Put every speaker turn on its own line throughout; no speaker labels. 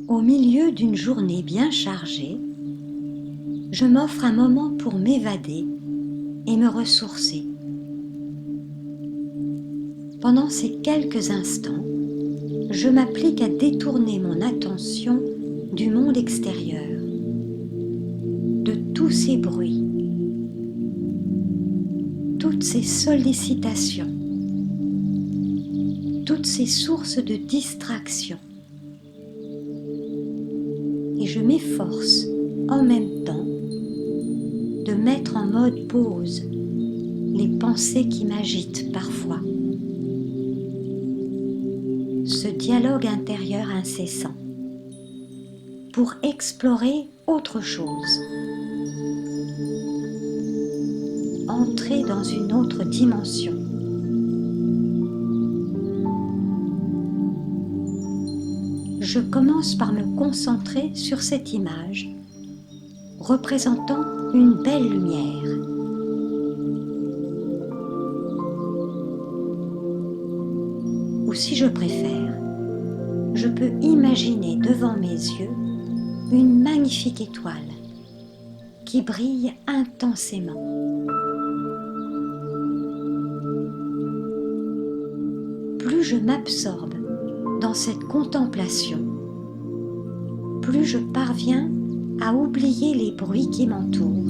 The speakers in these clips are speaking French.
Au milieu d'une journée bien chargée, je m'offre un moment pour m'évader et me ressourcer. Pendant ces quelques instants, je m'applique à détourner mon attention du monde extérieur, de tous ces bruits, toutes ces sollicitations, toutes ces sources de distraction. Et je m'efforce en même temps de mettre en mode pause les pensées qui m'agitent parfois. Ce dialogue intérieur incessant pour explorer autre chose, entrer dans une autre dimension. Je commence par me concentrer sur cette image représentant une belle lumière. Ou si je préfère, je peux imaginer devant mes yeux une magnifique étoile qui brille intensément. Plus je m'absorbe dans cette contemplation, plus je parviens à oublier les bruits qui m'entourent.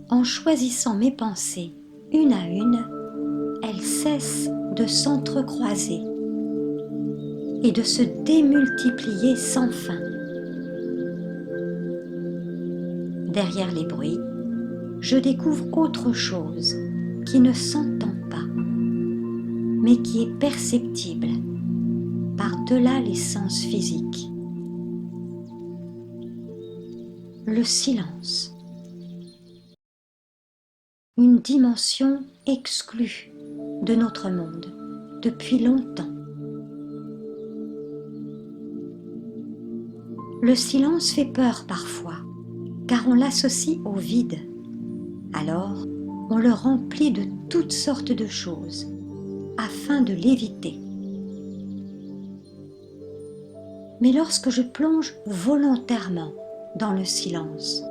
En choisissant mes pensées une à une, elles cessent de s'entrecroiser et de se démultiplier sans fin. Derrière les bruits, je découvre autre chose qui ne s'entend pas, mais qui est perceptible par-delà les sens physiques. Le silence. Une dimension exclue de notre monde depuis longtemps. Le silence fait peur parfois, car on l'associe au vide. Alors, on le remplit de toutes sortes de choses, afin de l'éviter. Mais lorsque je plonge volontairement dans le silence,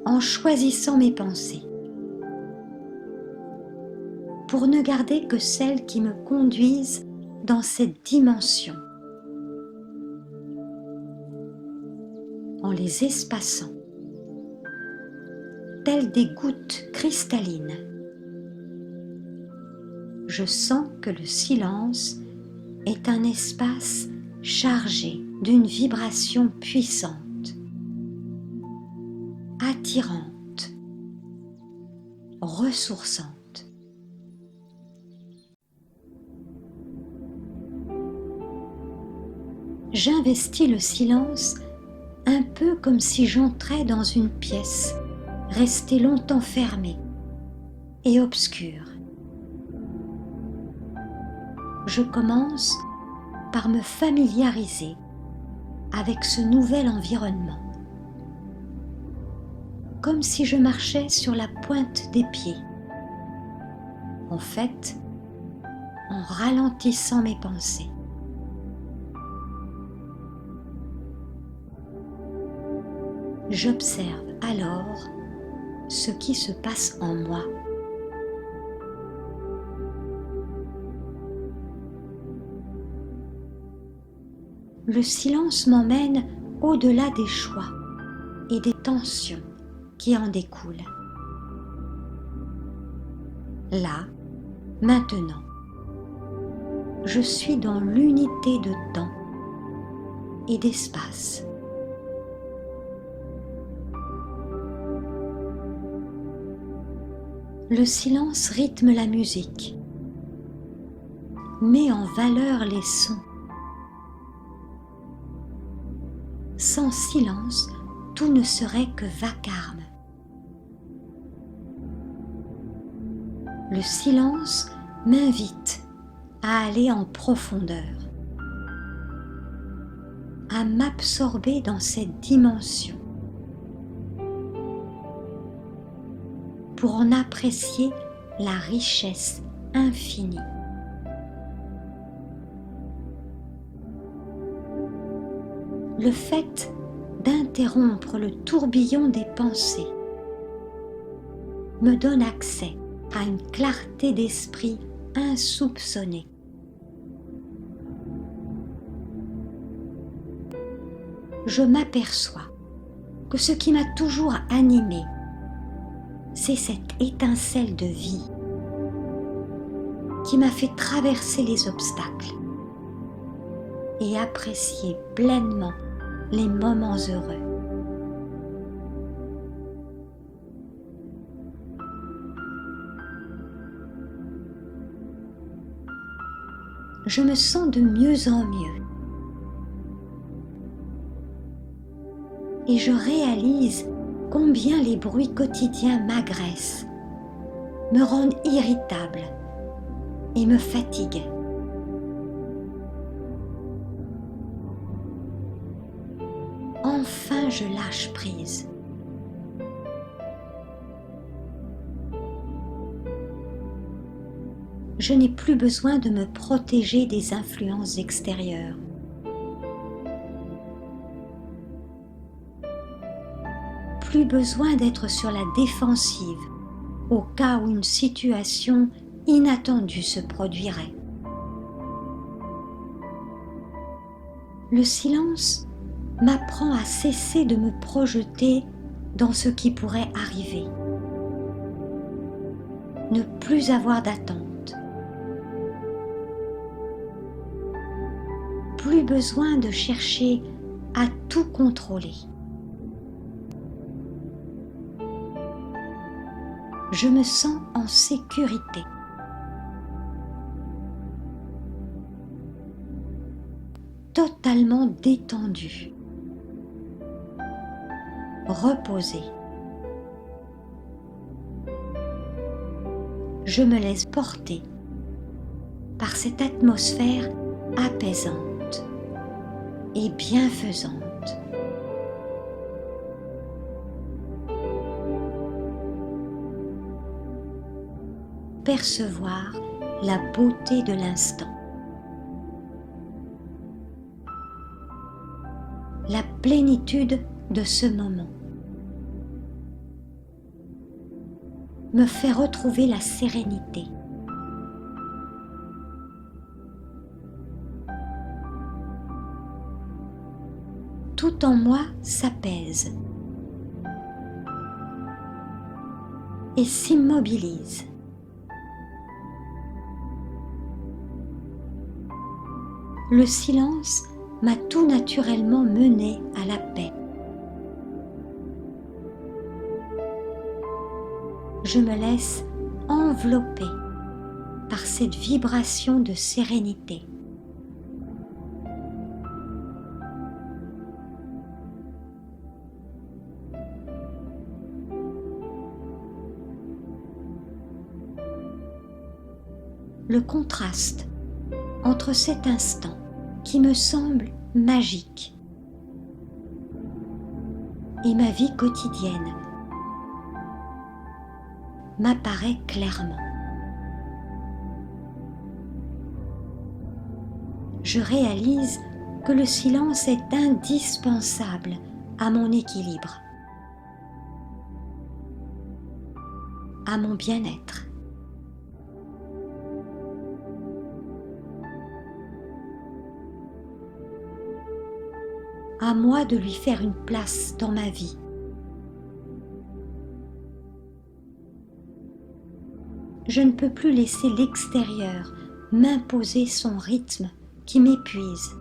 en choisissant mes pensées, pour ne garder que celles qui me conduisent dans cette dimension, en les espaçant, telles des gouttes cristallines, je sens que le silence est un espace chargé d'une vibration puissante, attirante, ressourçante. J'investis le silence un peu comme si j'entrais dans une pièce restée longtemps fermée et obscure. Je commence par me familiariser avec ce nouvel environnement, comme si je marchais sur la pointe des pieds. En fait, en ralentissant mes pensées. J'observe alors ce qui se passe en moi. Le silence m'emmène au-delà des choix et des tensions qui en découlent. Là, maintenant, je suis dans l'unité de temps et d'espace. Le silence rythme la musique, met en valeur les sons. Sans silence, tout ne serait que vacarme. Le silence m'invite à aller en profondeur, à m'absorber dans cette dimension, pour en apprécier la richesse infinie. Le fait d'interrompre le tourbillon des pensées me donne accès à une clarté d'esprit insoupçonnée. Je m'aperçois que ce qui m'a toujours animé, c'est cette étincelle de vie qui m'a fait traverser les obstacles et apprécier pleinement les moments heureux. Je me sens de mieux en mieux et je réalise combien les bruits quotidiens m'agressent, me rendent irritable et me fatiguent. Enfin, je lâche prise. Je n'ai plus besoin de me protéger des influences extérieures. Plus besoin d'être sur la défensive au cas où une situation inattendue se produirait. Le silence m'apprend à cesser de me projeter dans ce qui pourrait arriver. Ne plus avoir d'attente. Plus besoin de chercher à tout contrôler. Je me sens en sécurité. Totalement détendue. Reposée. Je me laisse porter par cette atmosphère apaisante et bienfaisante. Percevoir la beauté de l'instant, la plénitude de ce moment, me fait retrouver la sérénité. Tout en moi s'apaise et s'immobilise. Le silence m'a tout naturellement mené à la paix. Je me laisse envelopper par cette vibration de sérénité. Le contraste entre cet instant qui me semble magique et ma vie quotidienne m'apparaît clairement. Je réalise que le silence est indispensable à mon équilibre, à mon bien-être. À moi de lui faire une place dans ma vie. Je ne peux plus laisser l'extérieur m'imposer son rythme qui m'épuise.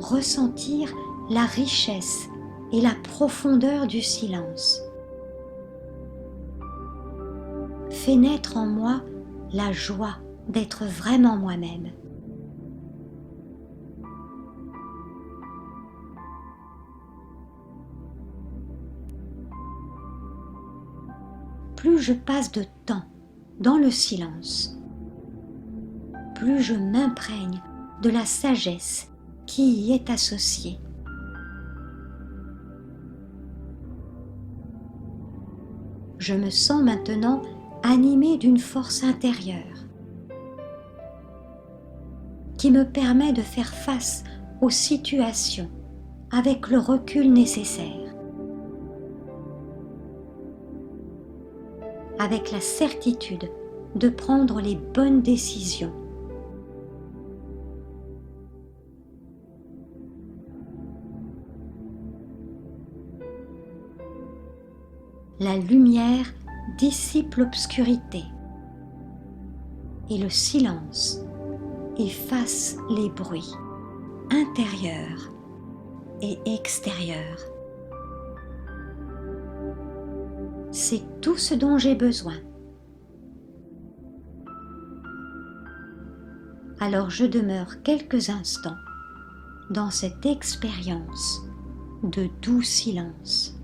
Ressentir la richesse et la profondeur du silence fait naître en moi la joie d'être vraiment moi-même. Plus je passe de temps dans le silence, plus je m'imprègne de la sagesse qui y est associée. Je me sens maintenant animée d'une force intérieure qui me permet de faire face aux situations avec le recul nécessaire, avec la certitude de prendre les bonnes décisions. La lumière dissipe l'obscurité et le silence efface les bruits intérieurs et extérieurs. C'est tout ce dont j'ai besoin. Alors je demeure quelques instants dans cette expérience de doux silence.